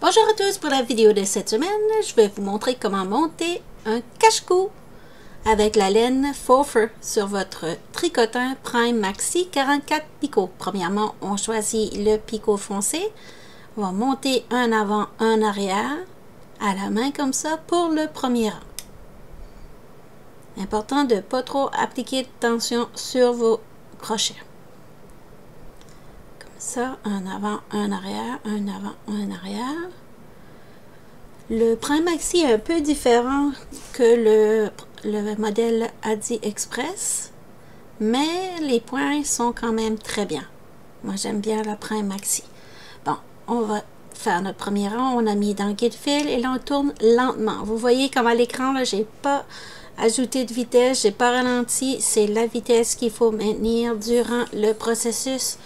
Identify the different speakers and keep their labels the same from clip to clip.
Speaker 1: Bonjour à tous, pour la vidéo de cette semaine, je vais vous montrer comment monter un cache-cou avec la laine Faux Fur sur votre tricotin Prime Maxi 44 picots. Premièrement, on choisit le picot foncé. On va monter un avant, un arrière à la main comme ça pour le premier rang. Important de ne pas trop appliquer de tension sur vos crochets. Ça, un avant, un arrière, un avant, un arrière. Le Prime Maxi est un peu différent que le modèle Adi Express, mais les points sont quand même très bien. Moi, j'aime bien la Prime Maxi. Bon, on va faire notre premier rang. On a mis dans le guide-fil et là, on tourne lentement. Vous voyez comme à l'écran, là, j'ai pas ajouté de vitesse, j'ai pas ralenti. C'est la vitesse qu'il faut maintenir durant le processus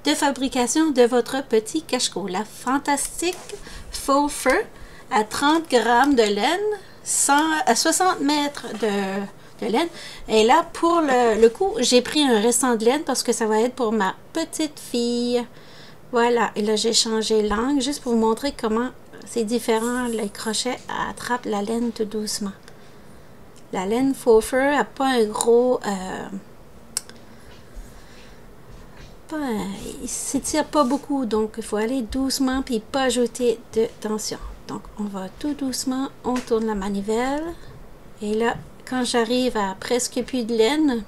Speaker 1: de fabrication de votre petit cache-cou. La fantastique Faux Fur à 30 grammes de laine, à 60 mètres de laine. Et là, pour le coup, j'ai pris un restant de laine parce que ça va être pour ma petite fille. Voilà, et là, j'ai changé l'angle juste pour vous montrer comment c'est différent. Les crochets attrapent la laine tout doucement. La laine Faux Fur n'a pas un gros... il s'étire pas beaucoup, donc il faut aller doucement puis pas ajouter de tension. Donc on va tout doucement, on tourne la manivelle et là quand j'arrive à presque plus de laine,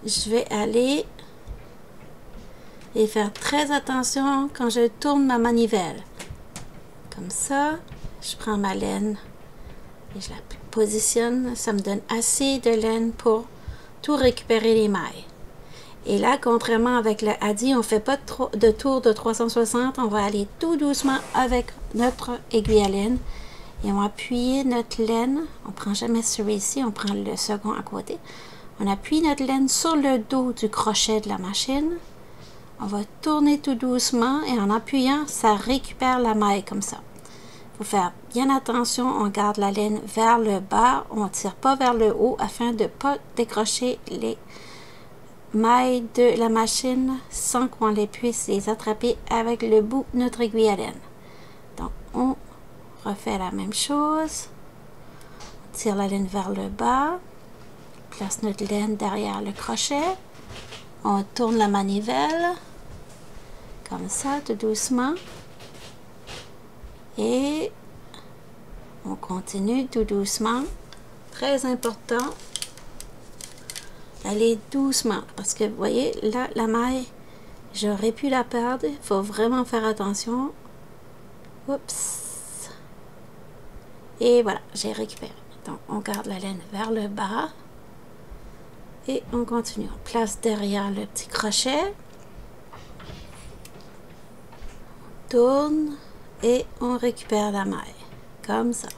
Speaker 1: je vais aller et faire très attention quand je tourne ma manivelle. Comme ça, je prends ma laine et je la positionne, ça me donne assez de laine pour tout récupérer les mailles. Et là, contrairement avec le Adi, on ne fait pas de tour de 360. On va aller tout doucement avec notre aiguille à laine. Et on va appuyer notre laine. On ne prend jamais celui-ci, on prend le second à côté. On appuie notre laine sur le dos du crochet de la machine. On va tourner tout doucement et en appuyant, ça récupère la maille comme ça. Il faut faire bien attention. On garde la laine vers le bas. On ne tire pas vers le haut afin de ne pas décrocher les mailles de la machine sans qu'on les puisse les attraper avec le bout de notre aiguille à laine. Donc on refait la même chose, on tire la laine vers le bas, on place notre laine derrière le crochet, on tourne la manivelle comme ça tout doucement et on continue tout doucement. Très important, aller doucement parce que vous voyez là la maille, j'aurais pu la perdre. Il faut vraiment faire attention. Oups, et voilà, j'ai récupéré. Donc on garde la laine vers le bas et on continue. On place derrière le petit crochet, on tourne et on récupère la maille comme ça.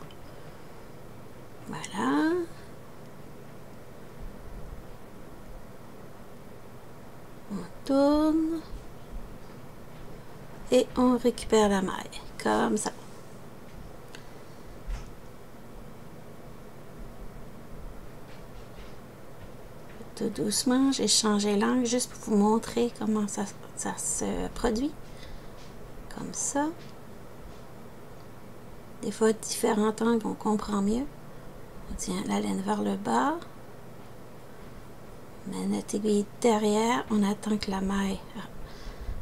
Speaker 1: Voilà. On tourne et on récupère la maille comme ça. Tout doucement, j'ai changé l'angle juste pour vous montrer comment ça se produit. Comme ça. Des fois, différents angles, on comprend mieux. On tient la laine vers le bas. On met notre aiguille derrière, on attend que la maille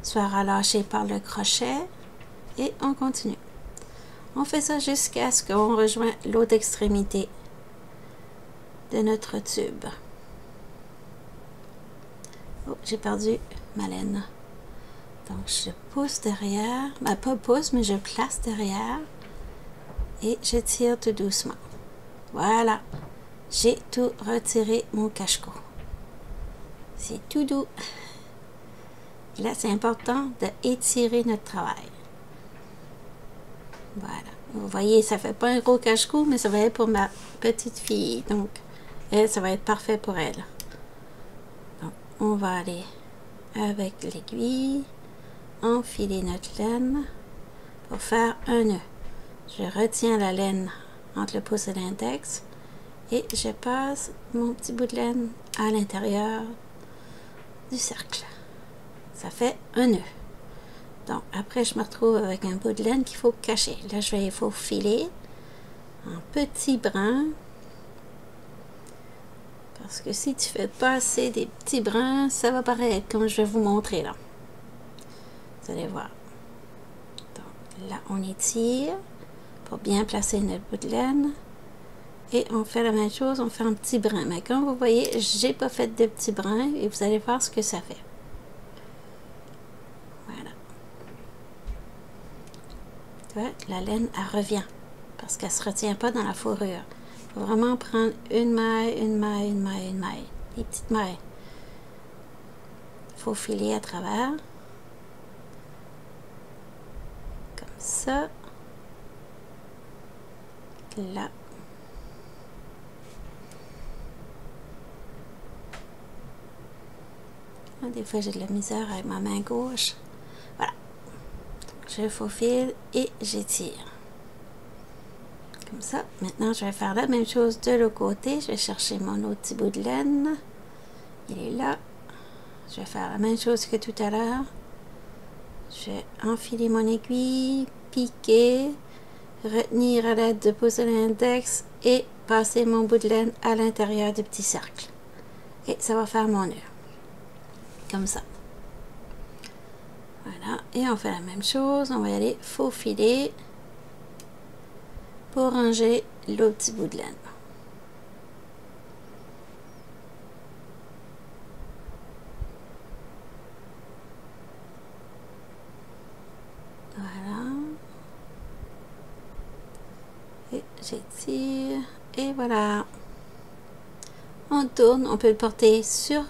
Speaker 1: soit relâchée par le crochet et on continue. On fait ça jusqu'à ce qu'on rejoigne l'autre extrémité de notre tube. Oh, j'ai perdu ma laine. Donc je pousse derrière, pas pousse, mais je place derrière et je tire tout doucement. Voilà, j'ai tout retiré mon cache-cou. C'est tout doux. Là, c'est important d'étirer notre travail. Voilà. Vous voyez, ça fait pas un gros cache-cou, mais ça va être pour ma petite fille. Donc, elle, ça va être parfait pour elle. Donc, on va aller avec l'aiguille, enfiler notre laine pour faire un nœud. Je retiens la laine entre le pouce et l'index et je passe mon petit bout de laine à l'intérieur du cercle. Ça fait un nœud. Donc après je me retrouve avec un bout de laine qu'il faut cacher. Là je vais faufiler en petits brins. Parce que si tu fais passer des petits brins, ça va paraître comme je vais vous montrer là. Vous allez voir. Donc là on étire pour bien placer notre bout de laine. Et on fait la même chose, on fait un petit brin. Mais comme vous voyez, j'ai pas fait de petits brins et vous allez voir ce que ça fait. Voilà. Tu vois, la laine, elle revient parce qu'elle se retient pas dans la fourrure. Il faut vraiment prendre une maille, une maille, une maille, une maille. Des petites mailles. Il faut filer à travers. Comme ça. Là. Des fois, j'ai de la misère avec ma main gauche. Voilà. Je faufile et j'étire. Comme ça. Maintenant, je vais faire la même chose de l'autre côté. Je vais chercher mon autre petit bout de laine. Il est là. Je vais faire la même chose que tout à l'heure. Je vais enfiler mon aiguille, piquer, retenir à l'aide de pouce de l'index et passer mon bout de laine à l'intérieur du petit cercle. Et ça va faire mon nœud. Comme ça. Voilà. Et on fait la même chose. On va y aller faufiler pour ranger l'autre petit bout de laine. Voilà. Et j'étire. Et voilà. On tourne. On peut le porter sur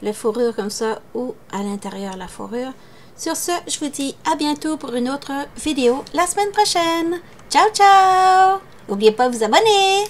Speaker 1: la fourrure comme ça ou à l'intérieur de la fourrure. Sur ce, je vous dis à bientôt pour une autre vidéo la semaine prochaine. Ciao, ciao! N'oubliez pas de vous abonner!